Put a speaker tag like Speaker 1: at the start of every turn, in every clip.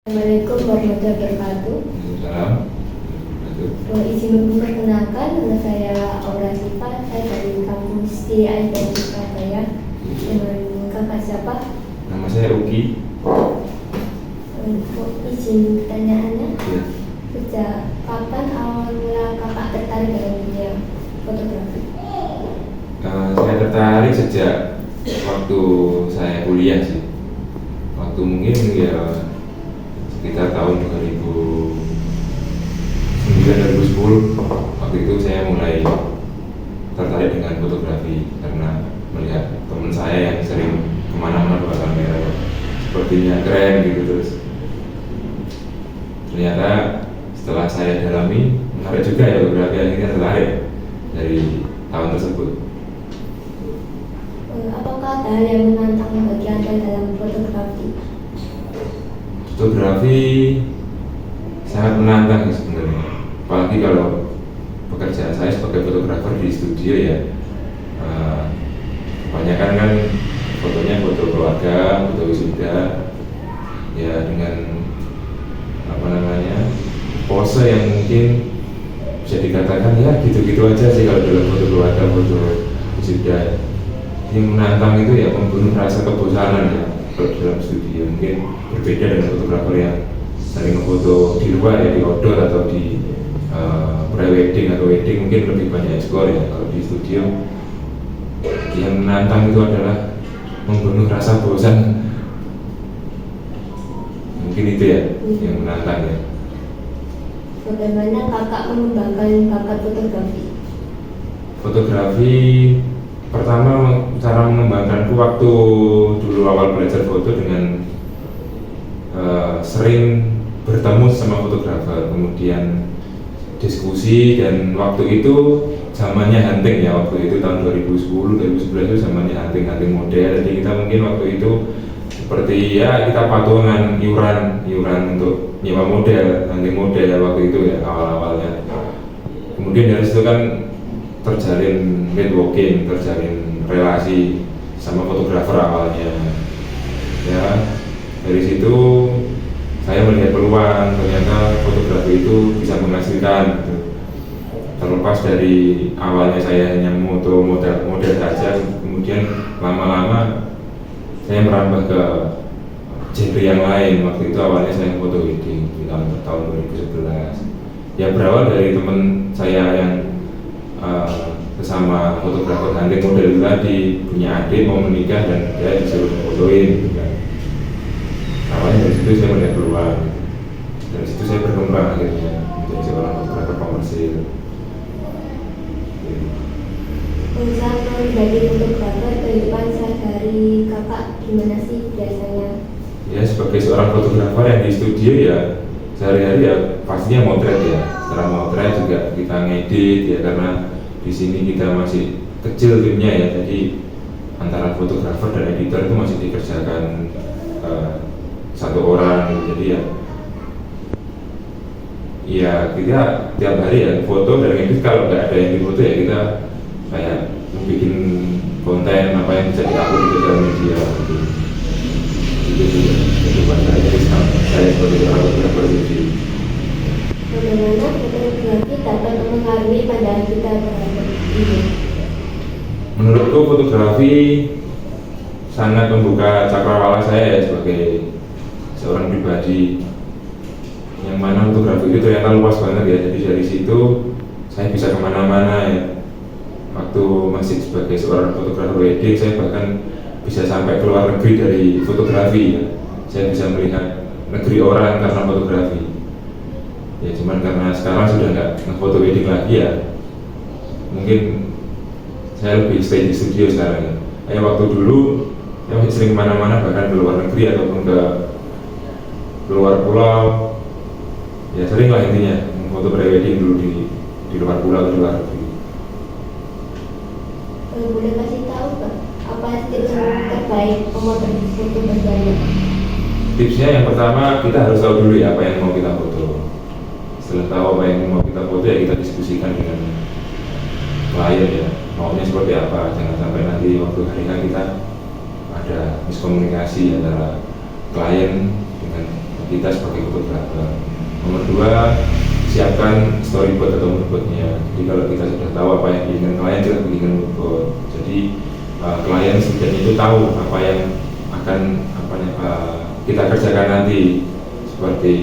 Speaker 1: Assalamualaikum warahmatullahi wabarakatuh.
Speaker 2: Salam.
Speaker 1: Izin memperkenalkan, nama saya Aura Siva, saya dari kampus IAIN Surabaya. Dengan kakak siapa?
Speaker 2: Nama saya Uki.
Speaker 1: Izin pertanyaannya,
Speaker 2: Ya.
Speaker 1: sejak kapan awal mula kakak tertarik dalam dunia fotografi?
Speaker 2: Saya tertarik sejak waktu saya kuliah sih. Waktu mungkin ya sekitar tahun 2009-2010. Waktu itu saya mulai tertarik dengan fotografi karena melihat teman saya yang sering kemana-mana bawa kamera, sepertinya keren gitu. Terus ternyata setelah saya dalami menarik juga ya fotografi, akhirnya tertarik dari tahun tersebut.
Speaker 1: Apakah ada hal yang menantang bagi Anda dalam fotografi?
Speaker 2: Fotografi sangat menantang sebenarnya, apalagi kalau pekerjaan saya sebagai fotografer di studio ya. Kebanyakan kan fotonya foto keluarga, foto wisuda, ya dengan pose yang mungkin bisa dikatakan ya gitu-gitu aja sih kalau dalam foto keluarga, foto wisuda. Yang menantang itu ya membunuh rasa kebosanan ya kalau dalam studio. Mungkin berbeda dengan fotografer yang sering foto di luar ya, di outdoor atau di pre-wedding atau wedding, mungkin lebih banyak explore ya. Kalau di studio yang menantang itu adalah membunuh rasa bosan. Mungkin itu ya yang menantang ya.
Speaker 1: Bagaimana kakak mengembangkan bakat fotografi?
Speaker 2: Fotografi pertama, cara mengembangkanku waktu dulu awal belajar foto dengan sering bertemu sama fotografer, kemudian diskusi, dan waktu itu zamannya hunting ya. Waktu itu tahun 2010-2011 itu zamannya hunting model. Jadi kita mungkin waktu itu seperti ya kita patungan iuran untuk nyewa model, hunting model waktu itu ya awal-awalnya. Kemudian dari situ kan terjalin networking, terjalin relasi sama fotografer awalnya. Ya, dari situ saya melihat peluang, ternyata fotografi itu bisa menghasilkan gitu. Terlepas dari awalnya saya hanya model saja, kemudian lama-lama saya merambah ke genre yang lain. Waktu itu awalnya saya foto wedding di tahun 2011. Ya berawal dari teman saya yang bersama fotografer hunting model itu tadi, punya adik mau menikah dan dia disuruh fotoin gitu kan. Awalnya dari situ saya melihat peluang, dari situ saya berkembang akhirnya menjadi seorang fotografer komersil.
Speaker 1: Saat menjadi fotografer, kehidupan sehari-hari kakak gimana sih biasanya?
Speaker 2: Ya sebagai seorang fotografer yang di studio ya sehari-hari ya pastinya motret ya. Setelah motret juga kita ngedit ya, karena di sini kita masih kecil timnya ya, jadi antara fotografer dan editor itu masih dikerjakan satu orang. Jadi ya kita tiap hari ya foto dan edit. Kalau nggak ada yang difoto ya kita kayak bikin konten apa yang bisa diupload di sosial media gitu. Itu saya sebagai seorang fotografer sendiri.
Speaker 1: Bagaimana fotografi dapat mempengaruhi pandangan kita terhadap dunia?
Speaker 2: Menurutku fotografi sangat membuka cakrawala saya ya sebagai seorang pribadi, yang mana fotografi itu ternyata luas banget ya. Jadi dari situ saya bisa kemana-mana ya. Waktu masih sebagai seorang fotografer wedding, saya bahkan bisa sampai ke luar negeri dari fotografi ya. Saya bisa melihat negeri orang karena fotografi. Ya cuman karena sekarang sudah nggak ngefoto wedding lagi ya, mungkin saya lebih stay di studio sekarang ya. Kayak waktu dulu saya masih sering kemana-mana, bahkan ke luar negeri ataupun ke luar pulau. Ya sering lah intinya foto pre-wedding dulu di luar pulau atau di luar negeri.
Speaker 1: Boleh kasih tahu Pak, apa tips terbaik pemotret foto bergaya?
Speaker 2: Tipsnya yang pertama, kita harus tahu dulu ya apa yang mau kita foto. Setelah tahu apa yang mau kita foto ya kita diskusikan dengan klien ya, maunya seperti apa. Jangan sampai nanti waktu hari kita ada miskomunikasi antara klien dengan kita sebagai fotografer. Nomor dua, siapkan storyboard atau moodboardnya. Jadi kalau kita sudah tahu apa yang diinginkan klien, kita bikin moodboard. Jadi klien setidaknya itu tahu apa yang akan kita kerjakan nanti. Seperti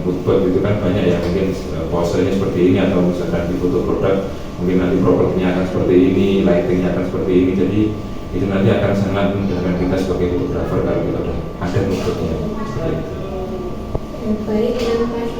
Speaker 2: moodboard itu kan banyak ya, mungkin posenya seperti ini, atau misalkan di foto produk mungkin nanti propertinya akan seperti ini, lightingnya akan seperti ini. Jadi itu nanti akan sangat memudahkan kita sebagai fotografer kalau kita sudah ada moodboardnya.
Speaker 1: Baik, terima kasih.